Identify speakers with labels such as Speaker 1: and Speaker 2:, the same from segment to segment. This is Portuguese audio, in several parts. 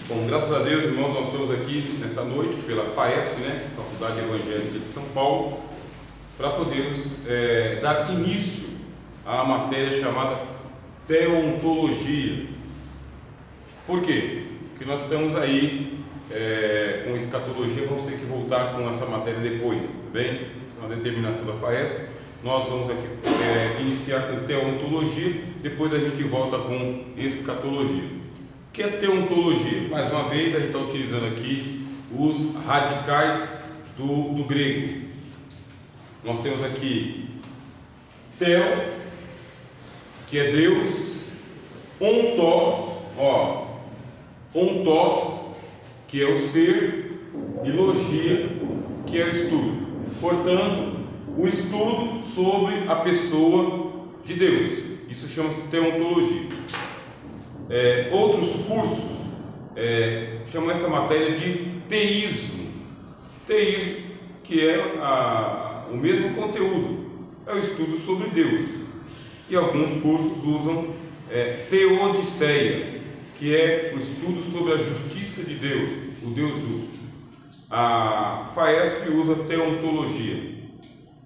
Speaker 1: Bom, graças a Deus, irmãos, nós estamos aqui nesta noite pela FAESP, Faculdade Evangélica de São Paulo, para podermos dar início à matéria chamada Teontologia. Por quê? Porque nós estamos aí com escatologia, vamos ter que voltar com essa matéria depois, tá bem? Uma determinação da FAESP. Nós vamos aqui iniciar com Teontologia, depois a gente volta com escatologia. O que é teontologia? Mais uma vez, a gente está utilizando aqui os radicais do grego. Nós temos aqui Theo, que é Deus, ontos, que é o ser, e logia, que é o estudo. Portanto, o estudo sobre a pessoa de Deus. Isso chama-se teontologia. Outros cursos chamam essa matéria de teísmo. Teísmo, que é o mesmo conteúdo, é o estudo sobre Deus. E alguns cursos usam teodiceia, que é o estudo sobre a justiça de Deus, o Deus justo. A FAESP usa teontologia.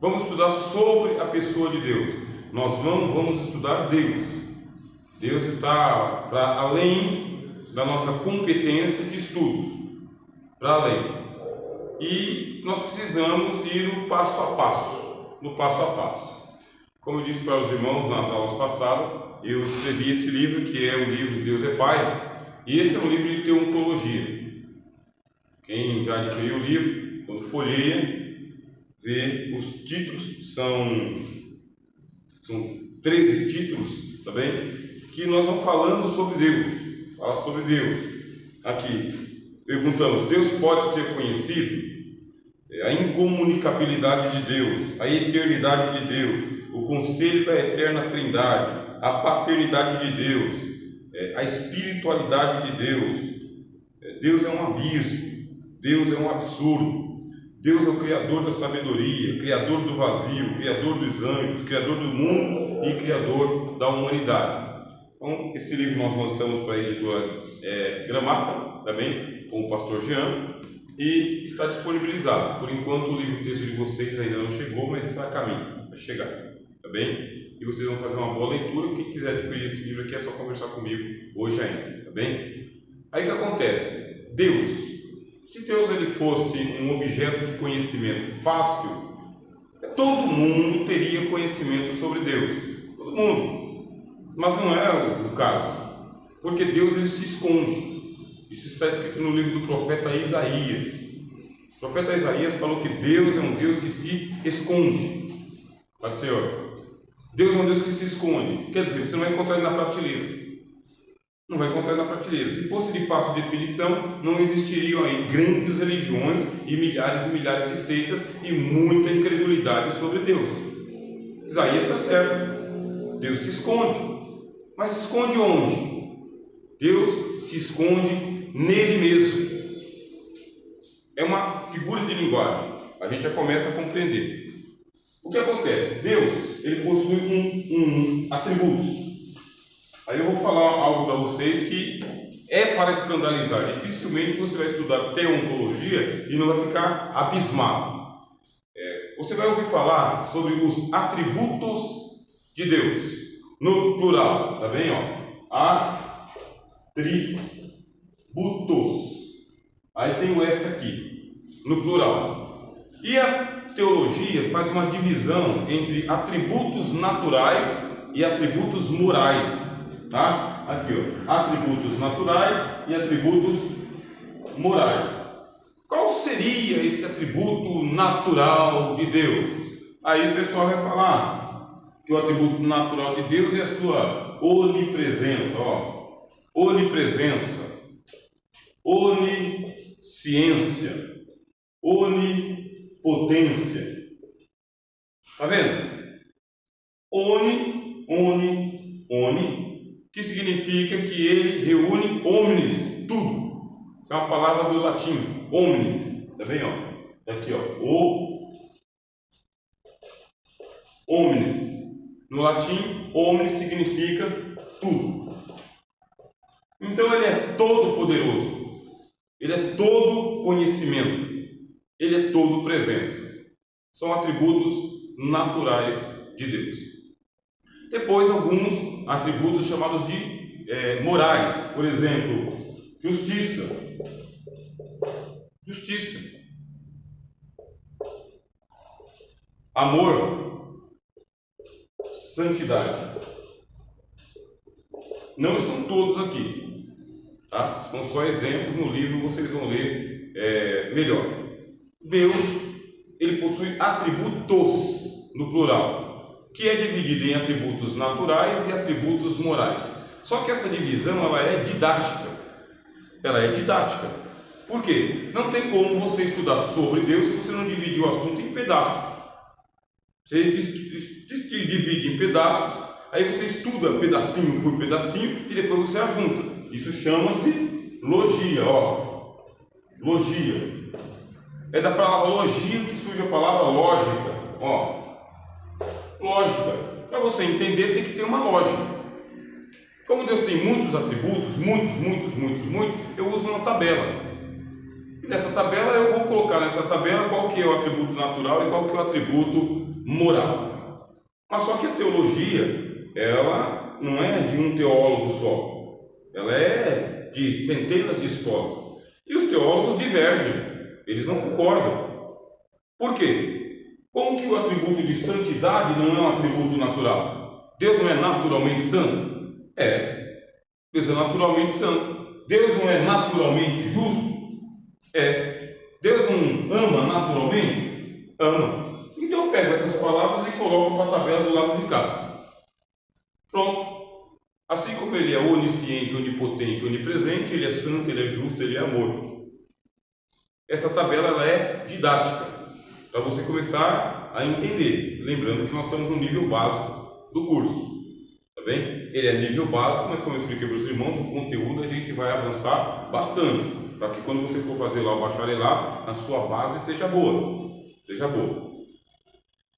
Speaker 1: Vamos estudar sobre a pessoa de Deus. Nós não vamos estudar Deus. Deus está para além da nossa competência de estudos, para além. E nós precisamos ir no passo a passo. Como eu disse para os irmãos nas aulas passadas, eu escrevi esse livro, que é o livro Deus é Pai, e esse é um livro de teontologia. Quem já adquiriu o livro, quando folheia, vê os títulos, são 13 títulos, tá bem? Que nós vamos falando sobre Deus, fala sobre Deus. Aqui, perguntamos, Deus pode ser conhecido? A incomunicabilidade de Deus, a eternidade de Deus, o conselho da eterna trindade, a paternidade de Deus, a espiritualidade de Deus. Deus é um abismo, Deus é um absurdo, Deus é o Criador da sabedoria, Criador do vazio, Criador dos anjos, Criador do mundo e Criador da humanidade. Então, esse livro nós lançamos para a editora Gramata, também, com o pastor Jean, e está disponibilizado. Por enquanto, o livro texto de vocês ainda não chegou, mas está a caminho, vai chegar, tá bem? E vocês vão fazer uma boa leitura. Quem quiser adquirir esse livro aqui é só conversar comigo hoje ainda, tá bem? Aí o que acontece? Deus, se Deus ele fosse um objeto de conhecimento fácil, todo mundo teria conhecimento sobre Deus, todo mundo. Mas não é o caso, porque Deus ele se esconde. Isso está escrito no livro do profeta Isaías. O profeta Isaías falou que Deus é um Deus que se esconde. Pode ser, Deus é um Deus que se esconde. Quer dizer, você não vai encontrar ele na prateleira. Não vai encontrar ele na prateleira. Se fosse de fácil definição, não existiriam aí grandes religiões e milhares de seitas e muita incredulidade sobre Deus. Isaías está certo. Deus se esconde. Mas se esconde onde? Deus se esconde nele mesmo. É uma figura de linguagem. A gente já começa a compreender. O que acontece? Deus, ele possui atributos. Aí eu vou falar algo para vocês que é para escandalizar. Dificilmente você vai estudar teontologia e não vai ficar abismado. Você vai ouvir falar sobre os atributos de Deus. No plural, tá bem? Atributos. Aí tem o S aqui, no plural. E a teologia faz uma divisão entre atributos naturais e atributos morais, tá? Aqui, atributos naturais e atributos morais. Qual seria esse atributo natural de Deus? Aí o pessoal vai falar que o atributo natural de Deus é a sua onipresença, onipresença, onisciência, onipotência. Tá vendo? Oni, que significa que ele reúne omnis, tudo. Isso é uma palavra do latim, omnis. Tá bem, Tá aqui, omnis. No latim, omnis significa tudo. Então ele é todo poderoso. Ele é todo conhecimento, Ele é todo presença. São atributos naturais de Deus. Depois, alguns atributos chamados de morais. Por exemplo, justiça. Justiça. Amor. Santidade. Não estão todos aqui, tá? São só exemplos, no livro vocês vão ler melhor. Deus, ele possui atributos, no plural, que é dividido em atributos naturais e atributos morais. Só que essa divisão, ela é didática. Ela é didática. Por quê? Não tem como você estudar sobre Deus se você não dividir o assunto em pedaços. Você divide em pedaços, aí você estuda pedacinho por pedacinho e depois você ajunta. Isso chama-se logia, ó. Logia. É da palavra logia que surge a palavra lógica, ó. Lógica. Para você entender tem que ter uma lógica. Como Deus tem muitos atributos, muitos, eu uso uma tabela. E nessa tabela eu vou colocar nessa tabela qual que é o atributo natural e qual que é o atributo moral. Mas só que a teologia, ela não é de um teólogo só. Ela é de centenas de escolas. E os teólogos divergem. Eles não concordam. Por quê? Como que o atributo de santidade não é um atributo natural? Deus não é naturalmente santo? Deus é naturalmente santo. Deus não é naturalmente justo? Deus não ama naturalmente? Ama. Então eu pego essas palavras e coloco para a tabela do lado de cá. Pronto. Assim como ele é onisciente, onipotente, onipresente, ele é santo, ele é justo, ele é amor. Essa tabela, ela é didática, para você começar a entender. Lembrando que nós estamos no nível básico do curso. Tá bem? Ele é nível básico, mas como eu expliquei para os irmãos, o conteúdo a gente vai avançar bastante, para que quando você for fazer lá o bacharelado, a sua base seja boa. Seja boa.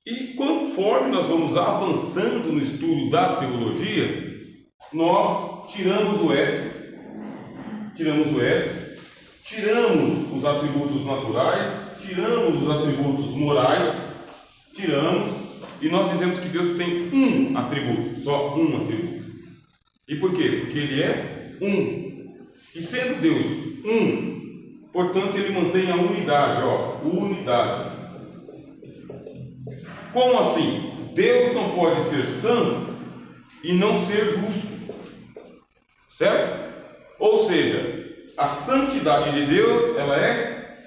Speaker 1: E conforme nós vamos avançando no estudo da teologia, nós tiramos o S, tiramos os atributos naturais, tiramos os atributos morais, e nós dizemos que Deus tem um atributo, só um atributo. E por quê? Porque Ele é um. E sendo Deus um, portanto Ele mantém a unidade, unidade. Como assim? Deus não pode ser santo e não ser justo, certo? Ou seja, a santidade de Deus, ela é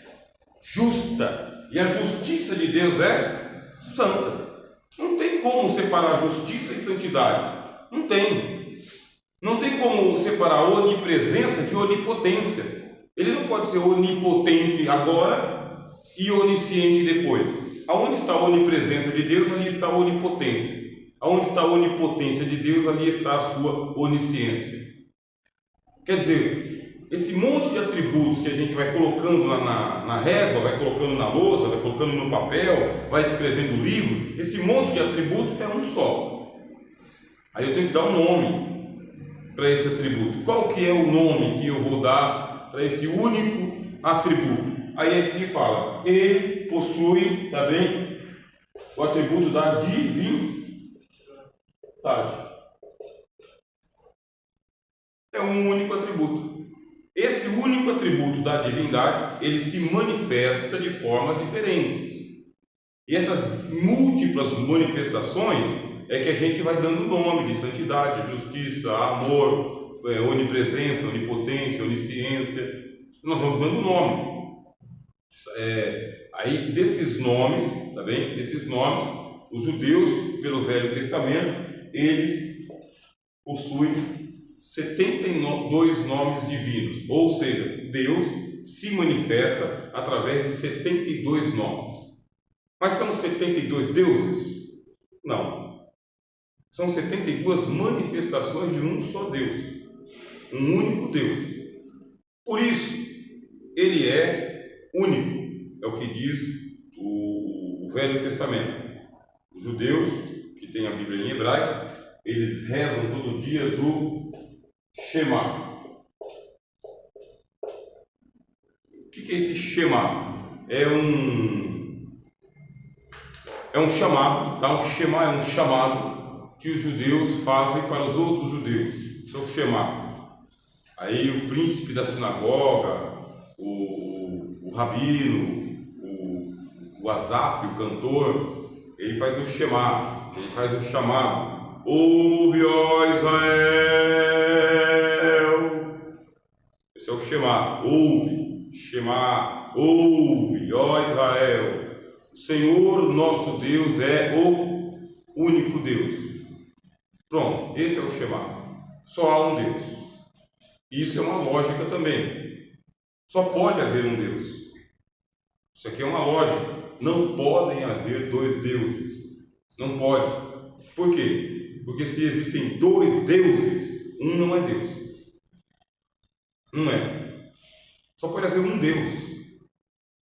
Speaker 1: justa, e a justiça de Deus é santa. Não tem como separar justiça e santidade. Não tem. Não tem como separar onipresença de onipotência. Ele não pode ser onipotente agora e onisciente depois. Aonde está a onipresença de Deus, ali está a onipotência. Aonde está a onipotência de Deus, ali está a sua onisciência. Quer dizer, esse monte de atributos que a gente vai colocando na régua, vai colocando na lousa, vai colocando no papel, vai escrevendo o livro, esse monte de atributo é um só. Aí eu tenho que dar um nome para esse atributo. Qual que é o nome que eu vou dar para esse único atributo? Aí a gente fala, ele possui, tá bem, o atributo da divindade. É um único atributo. Esse único atributo da divindade, ele se manifesta de formas diferentes. E essas múltiplas manifestações é que a gente vai dando nome de santidade, justiça, amor, onipresença, onipotência, onisciência. Nós vamos dando nome. Aí desses nomes, tá bem? Desses nomes, os judeus, pelo Velho Testamento, eles possuem 72 nomes divinos, ou seja, Deus se manifesta através de 72 nomes. Mas são 72 deuses? Não. São 72 manifestações de um só Deus, um único Deus. Por isso, ele é único, é o que diz o Velho Testamento. Os judeus, que têm a Bíblia em hebraico, eles rezam todo dia o Shema. que é esse Shema? É um chamado, tá? O Shema é um chamado que os judeus fazem para os outros judeus. Isso é o Shema. Aí o príncipe da sinagoga, o rabino, o Asaf, o cantor, ele faz um Shema, ele faz um chamado. Ouve, ó Israel! Esse é o Shema. Ouve, Shema, ouve, ó Israel! O Senhor nosso Deus é o único Deus. Pronto, esse é o Shema. Só há um Deus. Isso é uma lógica também. Só pode haver um Deus. Isso aqui é uma lógica. Não podem haver dois deuses. Não pode. Por quê? Porque se existem dois deuses, um não é Deus. Não é. Só pode haver um Deus.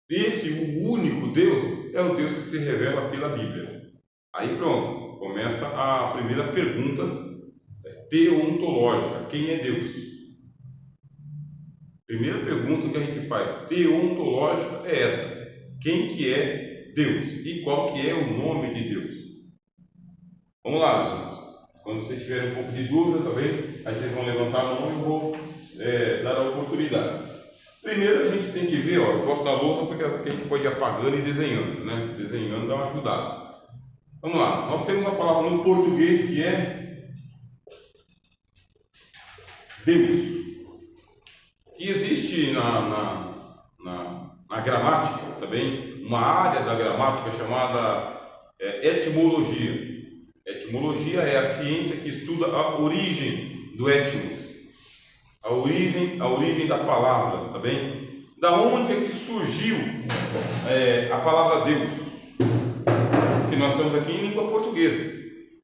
Speaker 1: Esse, o único Deus, é o Deus que se revela pela Bíblia. Aí pronto, começa a primeira pergunta teontológica. Quem é Deus? Primeira pergunta que a gente faz teontológica é essa: quem que é Deus? E qual que é o nome de Deus? Vamos lá, meus irmãos. Quando vocês tiverem um pouco de dúvida, tá bem? Aí vocês vão levantar a mão e eu vou dar a oportunidade. Primeiro a gente tem que ver, eu gosto da louça porque essa aqui a gente pode ir apagando e desenhando, né? Desenhando dá uma ajudada. Vamos lá, nós temos a palavra no português que é Deus. Que existe na gramática também uma área da gramática chamada etimologia. Etimologia é a ciência que estuda a origem do etmos, a origem da palavra, tá bem? Da onde é que surgiu a palavra Deus? Que nós estamos aqui em língua portuguesa.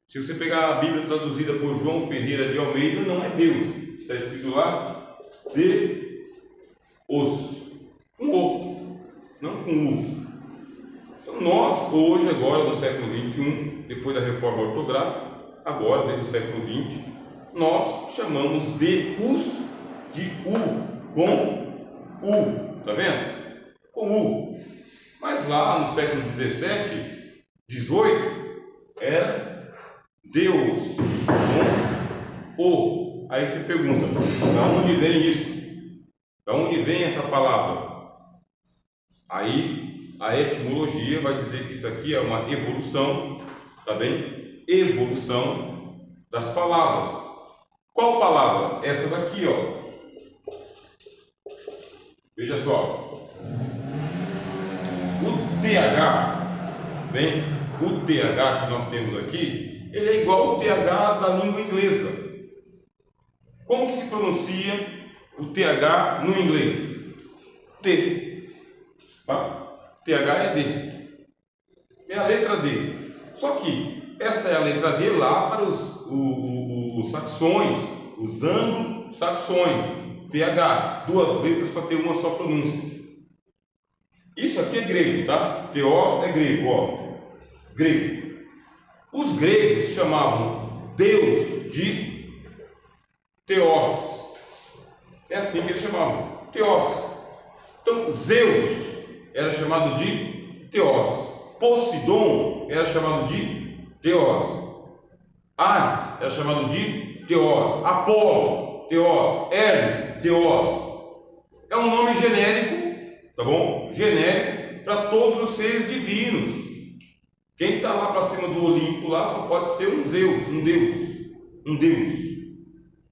Speaker 1: Se você pegar a Bíblia traduzida por João Ferreira de Almeida, não é Deus, está escrito lá Deus, com O, não com U. Então nós, hoje, agora, no século XXI, depois da reforma ortográfica, agora, desde o século XX, nós chamamos Deus de U, com U, tá vendo? Com U. Mas lá no século XVII, XVIII, era Deus, com O. Aí você pergunta, da onde vem isso? Da onde vem essa palavra? Aí a etimologia vai dizer que isso aqui é uma evolução, tá bem? Evolução das palavras. Qual palavra? Essa daqui, ó. Veja só. O TH, bem? O TH que nós temos aqui, ele é igual ao TH da língua inglesa. Como que se pronuncia o TH no inglês? T. Tá? TH é D. É a letra D. Só que essa é a letra D lá para os saxões, os anglo-saxões. TH, duas letras para ter uma só pronúncia. Isso aqui é grego, tá? Theos é grego, ó. Grego. Os gregos chamavam Deus de Theos. É assim que eles chamavam, Theos. Então, Zeus era chamado de Theos. Poseidon era chamado de Theos. Hades era chamado de Theos. Apolo, Theos. Hermes, Theos. É um nome genérico, tá bom? Genérico para todos os seres divinos. Quem está lá para cima do Olimpo lá só pode ser um Zeus, um Deus. Um Deus.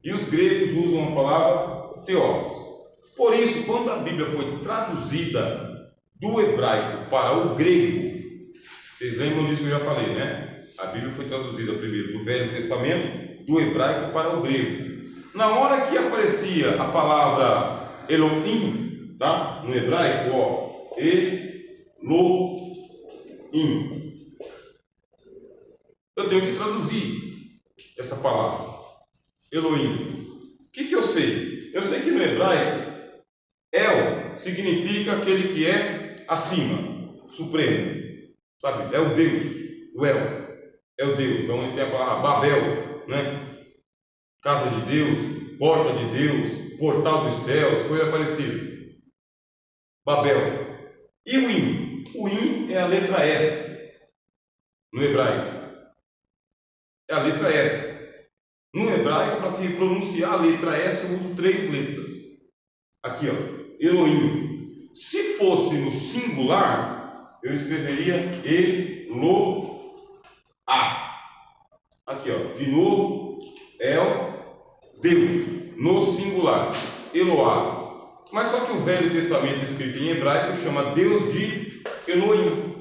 Speaker 1: E os gregos usam a palavra Theos. Por isso, quando a Bíblia foi traduzida do hebraico para o grego, vocês lembram disso que eu já falei, né? A Bíblia foi traduzida primeiro do Velho Testamento, do hebraico para o grego. Na hora que aparecia a palavra Elohim, tá? No hebraico, ó, Elohim, eu tenho que traduzir essa palavra, Elohim. O que eu sei? Eu sei que no hebraico, El significa aquele que é acima, supremo, sabe? É o Deus, o El, é o Deus. Então ele tem a palavra Babel, né? Casa de Deus, porta de Deus, portal dos céus, coisa parecida. Babel. E o In? O In é a letra S no hebraico. É a letra S. No hebraico, para se pronunciar a letra S, eu uso 3 letras. Aqui, ó, Elohim. Se fosse no singular, eu escreveria Eloá. Aqui, ó, de novo, Deus, no singular, Eloá. Mas só que o Velho Testamento escrito em hebraico chama Deus de Elohim.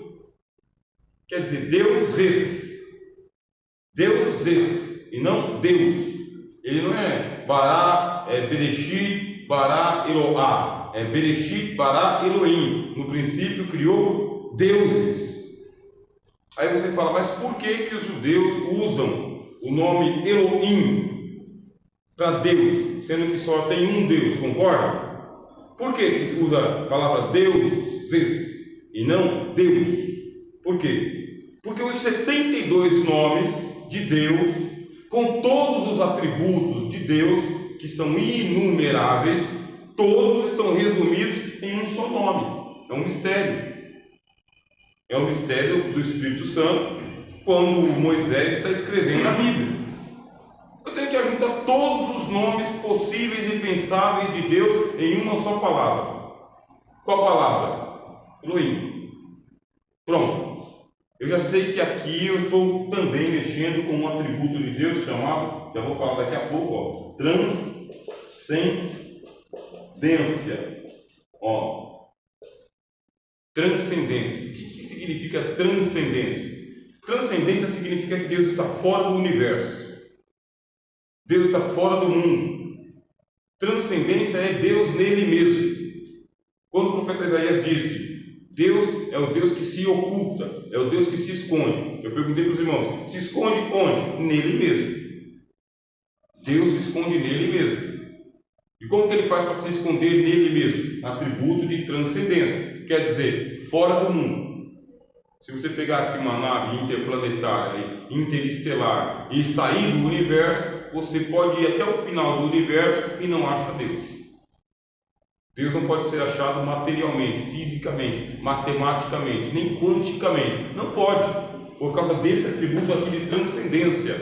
Speaker 1: Quer dizer, deuses. Deuses, e não Deus. Ele não é Bará, é Bereshit, Bará, Eloá. É Bereshit, Bará, Elohim. No princípio criou deuses. Aí você fala, mas por que os judeus usam o nome Elohim para Deus, sendo que só tem um Deus, concorda? Por que usa a palavra deuses e não Deus? Por quê? Porque os 72 nomes de Deus, com todos os atributos de Deus, que são inumeráveis, todos estão resumidos em um só nome. É um mistério. É o mistério do Espírito Santo, quando Moisés está escrevendo a Bíblia. Eu tenho que ajuntar todos os nomes possíveis e pensáveis de Deus em uma só palavra. Qual palavra? Elohim. Pronto. Eu já sei que aqui eu estou também mexendo com um atributo de Deus chamado, já vou falar daqui a pouco, ó, transcendência. Ó, transcendência. O que significa transcendência? Transcendência significa que Deus está fora do universo. Deus está fora do mundo. Transcendência é Deus nele mesmo. Quando o profeta Isaías disse, Deus é o Deus que se oculta, é o Deus que se esconde. Eu perguntei para os irmãos, se esconde onde? Nele mesmo. Deus se esconde nele mesmo. E como que ele faz para se esconder nele mesmo? Atributo de transcendência, quer dizer, fora do mundo. Se você pegar aqui uma nave interplanetária, interestelar e sair do universo, você pode ir até o final do universo e não acha Deus. Deus não pode ser achado materialmente, fisicamente, matematicamente, nem quanticamente. Não pode, por causa desse atributo aqui de transcendência.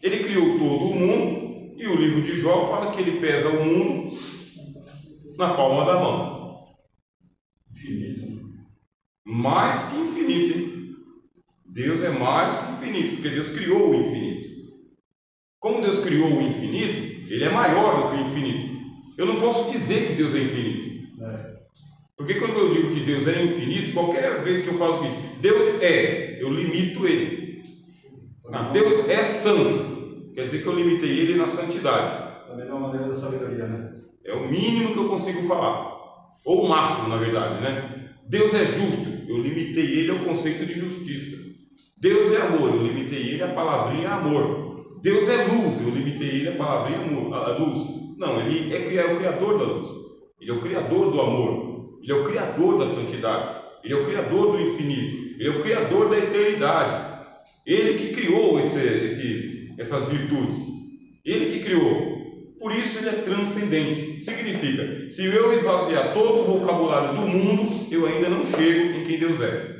Speaker 1: Ele criou todo o mundo e o livro de Jó fala que ele pesa o mundo na palma da mão. Infinito. Mais que infinito, hein? Deus é mais que infinito, porque Deus criou o infinito. Como Deus criou o infinito, ele é maior do que o infinito. Eu não posso dizer que Deus é infinito. Porque quando eu digo que Deus é infinito, qualquer vez que eu falo o seguinte, Deus é, eu limito ele. Deus é santo, quer dizer que eu limitei ele na santidade. Da mesma maneira da sabedoria, né? É o mínimo que eu consigo falar, ou o máximo, na verdade, né? Deus é justo, eu limitei ele ao conceito de justiça. Deus é amor, eu limitei ele à palavrinha amor. Deus é luz, eu limitei ele à palavrinha amor, a luz. Não, ele é o criador da luz. Ele é o criador do amor. Ele é o criador da santidade. Ele é o criador do infinito. Ele é o criador da eternidade. Ele que criou essas virtudes. Ele que criou. Por isso ele é transcendente. Significa, se eu esvaziar todo o vocabulário do mundo, eu ainda não chego em quem Deus é.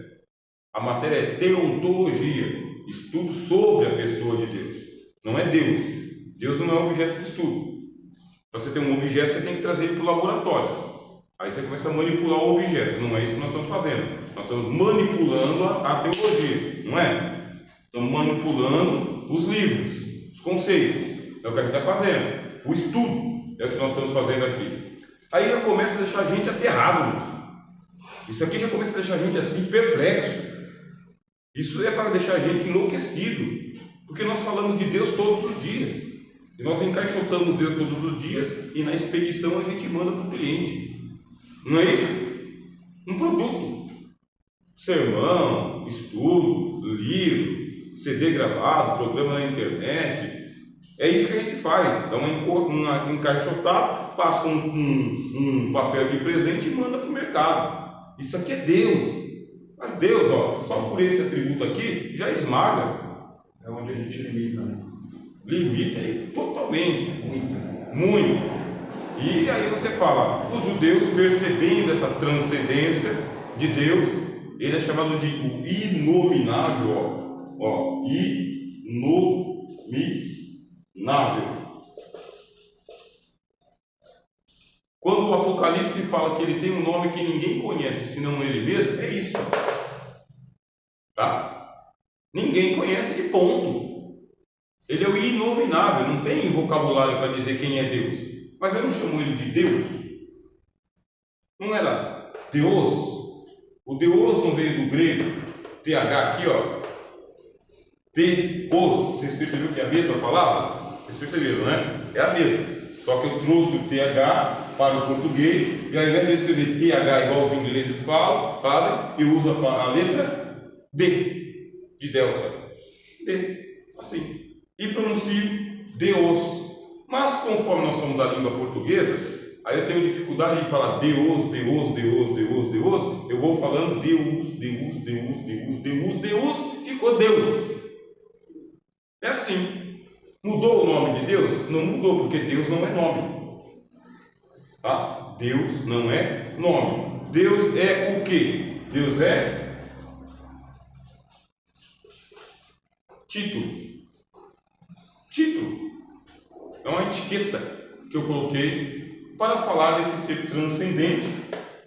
Speaker 1: A matéria é teontologia, estudo sobre a pessoa de Deus. Não é Deus. Deus não é objeto de estudo. Para você ter um objeto, você tem que trazer ele para o laboratório. Aí você começa a manipular o objeto. Não é isso que nós estamos fazendo. Nós estamos manipulando a teologia, não é? Estamos manipulando os livros, os conceitos. É o que a gente está fazendo. O estudo é o que nós estamos fazendo aqui. Aí já começa a deixar a gente aterrado. Isso aqui já começa a deixar a gente assim perplexo. Isso é para deixar a gente enlouquecido. Porque nós falamos de Deus todos os dias. E nós encaixotamos Deus todos os dias e na expedição a gente manda para o cliente. Não é isso? Um produto. Sermão, estudo, livro, CD gravado, programa na internet. É isso que a gente faz. Dá uma encaixotada, passa um papel de presente e manda para o mercado. Isso aqui é Deus. Mas Deus, ó, só por esse atributo aqui, já esmaga. É onde a gente limita, né? Limita aí totalmente. Muito. E aí você fala, os judeus, percebendo essa transcendência de Deus, ele é chamado de o inominável, inominável. Quando o Apocalipse fala que ele tem um nome que ninguém conhece, senão ele mesmo, é isso. Tá? Ninguém conhece de ponto. Ele é o inominável, não tem vocabulário para dizer quem é Deus. Mas eu não chamo ele de Deus. Não era Deus. O Deus não veio do grego, TH aqui, ó. Deus. Vocês perceberam que é a mesma palavra? Vocês perceberam, né? É a mesma. Só que eu trouxe o TH para o português, e ao invés de eu escrever TH igual os ingleses fazem, eu uso a letra D, de delta. D, assim. E pronuncio Deus. Mas conforme nós somos da língua portuguesa, aí eu tenho dificuldade de falar Deus, eu vou falando Deus, ficou Deus. É assim. Mudou o nome de Deus? Não mudou, porque Deus não é nome. Tá? Deus não é nome. Deus é o quê? Deus é título. Título. É uma etiqueta que eu coloquei para falar desse ser transcendente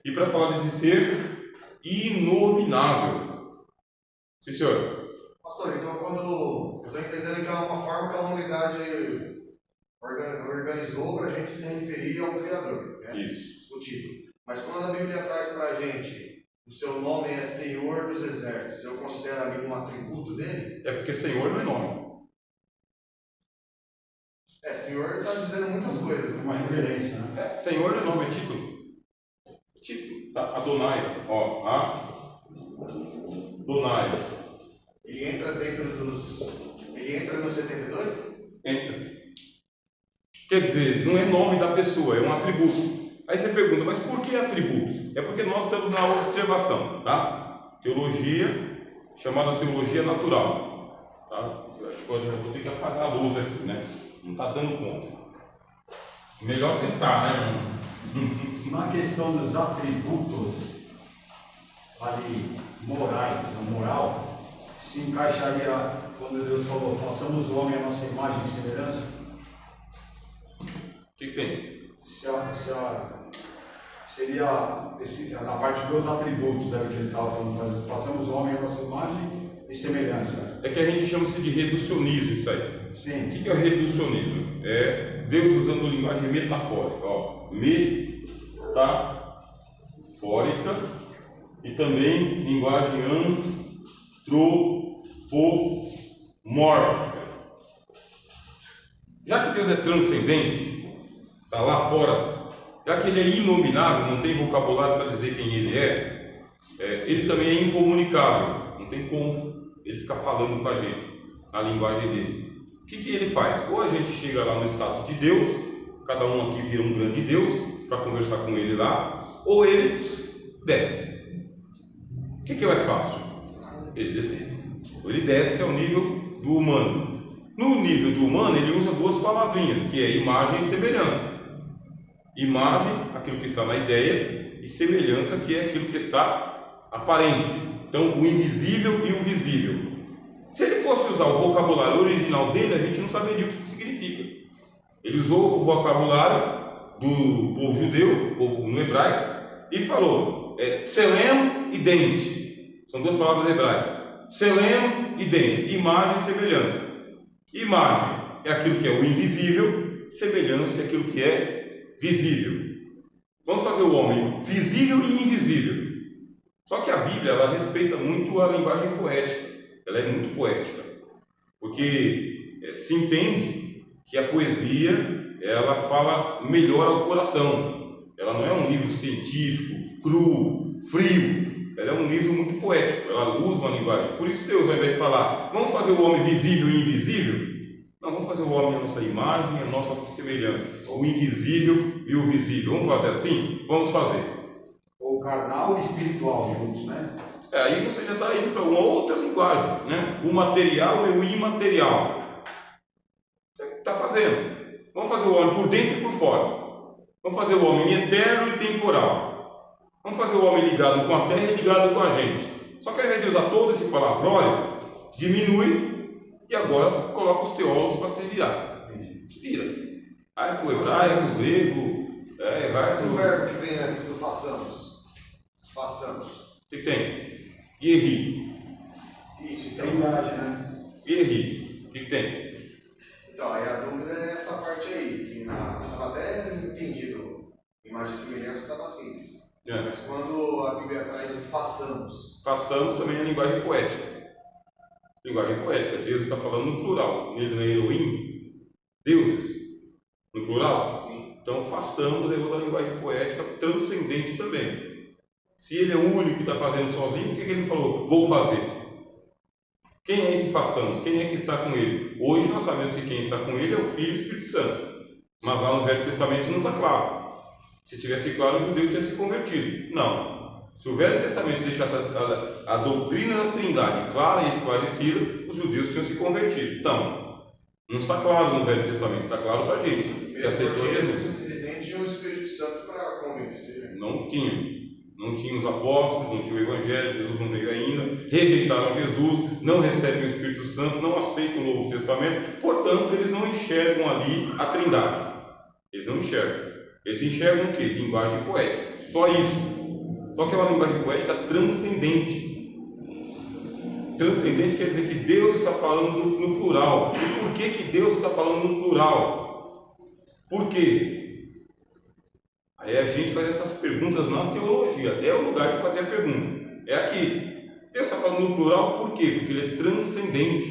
Speaker 1: e para falar desse ser inominável. Sim, senhor.
Speaker 2: Pastor, então quando eu estou entendendo que é uma forma que a humanidade organizou para a gente se referir ao Criador, né?
Speaker 1: Isso.
Speaker 2: O título. Mas quando a Bíblia traz para a gente o seu nome é Senhor dos Exércitos, eu considero ali um atributo dele?
Speaker 1: É porque Senhor não é nome.
Speaker 2: Senhor está dizendo muitas coisas,
Speaker 3: Uma referência, né?
Speaker 1: Senhor não é nome, é título. Título. Tá? Adonai. Adonai.
Speaker 2: Ele entra dentro dos... Ele entra no 72?
Speaker 1: Entra. Quer dizer, não é nome da pessoa, é um atributo. Aí você pergunta, mas por que atributos? É porque nós estamos na observação, tá? Teologia, chamada teologia natural. Tá? Eu acho que hoje eu vou ter que apagar a luz aqui, né? Não está dando conta. Melhor sentar, né, irmão?
Speaker 3: Na questão dos atributos ali morais ou moral, se encaixaria quando Deus falou, façamos o homem à nossa imagem e semelhança?
Speaker 1: O que tem?
Speaker 3: Seria na parte dos atributos, que ele estava falando, mas façamos o homem à nossa imagem e semelhança.
Speaker 1: É que a gente chama isso de reducionismo, isso aí.
Speaker 3: Sim.
Speaker 1: O que é o reducionismo? É Deus usando linguagem metafórica, metafórica e também linguagem antropomórfica. Já que Deus é transcendente, está lá fora, já que ele é inominável, não tem vocabulário para dizer quem ele é, ele também é incomunicável, não tem como ele ficar falando com a gente, a linguagem dele. O que ele faz? Ou a gente chega lá no status de Deus, cada um aqui vira um grande Deus, para conversar com ele lá, ou ele desce. O que é mais fácil? Ele descer. Ou ele desce ao nível do humano. No nível do humano, ele usa duas palavrinhas, que é imagem e semelhança. Imagem, aquilo que está na ideia, e semelhança, que é aquilo que está aparente. Então, o invisível e o visível. Se ele fosse usar o vocabulário original dele, a gente não saberia o que significa. Ele usou o vocabulário do povo judeu, povo no hebraico, e falou tselem e dente. São duas palavras hebraicas. Tselem e dente. Imagem e semelhança. Imagem é aquilo que é o invisível, semelhança é aquilo que é visível. Vamos fazer o homem visível e invisível. Só que a Bíblia, ela respeita muito a linguagem poética. Ela é muito poética. Porque se entende que a poesia, ela fala melhor ao coração. Ela não é um livro científico, cru, frio. Ela é um livro muito poético. Ela usa uma linguagem. Por isso Deus, ao invés de falar, vamos fazer o homem visível e invisível, não, vamos fazer o homem a nossa imagem, a nossa semelhança. O invisível e o visível. Vamos fazer assim? Vamos fazer.
Speaker 3: Ou carnal e espiritual juntos, né?
Speaker 1: Aí você já está indo para uma outra linguagem, né? O material e o imaterial. Está fazendo. Vamos fazer o homem por dentro e por fora. Vamos fazer o homem eterno e temporal. Vamos fazer o homem ligado com a terra e ligado com a gente. Só que ao invés de usar todo esse palavrólio, diminui e agora coloca os teólogos para se virar. Se vira. Vai para o hebraico, o grego, vai
Speaker 2: Mas
Speaker 1: para
Speaker 2: o
Speaker 1: o...
Speaker 2: verbo que vem antes do façamos. Façamos.
Speaker 1: O que tem? Guerri.
Speaker 2: Isso, então.
Speaker 3: Trindade, né?
Speaker 1: Guerri. O que tem?
Speaker 2: Então, aí a dúvida é essa parte aí, que estava até entendido. Imagem e semelhança estava simples. Mas quando a Bíblia traz o façamos.
Speaker 1: Façamos também a linguagem poética. Linguagem poética. Deus está falando no plural. Nele não é Elohim. Deuses. No plural.
Speaker 2: Sim.
Speaker 1: Então façamos é outra linguagem poética transcendente também. Se ele é o único que está fazendo sozinho, por que ele falou, vou fazer? Quem é esse façamos? Quem é que está com ele? Hoje nós sabemos que quem está com ele é o Filho e o Espírito Santo. Mas lá no Velho Testamento não está claro. Se tivesse claro, o judeu tinha se convertido. Não. Se o Velho Testamento deixasse a doutrina da Trindade clara e esclarecida, os judeus tinham se convertido. Não está claro no Velho Testamento, está claro para a gente, que aceitou Jesus.
Speaker 2: Eles nem tinham o Espírito Santo para convencer.
Speaker 1: Não tinha. Não tinha os apóstolos, não tinha o Evangelho, Jesus não veio ainda, rejeitaram Jesus, não recebem o Espírito Santo, não aceitam o Novo Testamento, portanto, eles não enxergam ali a Trindade. Eles não enxergam. Eles enxergam o quê? Linguagem poética. Só isso. Só que é uma linguagem poética transcendente. Transcendente quer dizer que Deus está falando no plural. E por que Deus está falando no plural? Por quê? Aí a gente faz essas perguntas na teologia. É o lugar de fazer a pergunta. É aqui. Deus está falando no plural por quê? Porque ele é transcendente.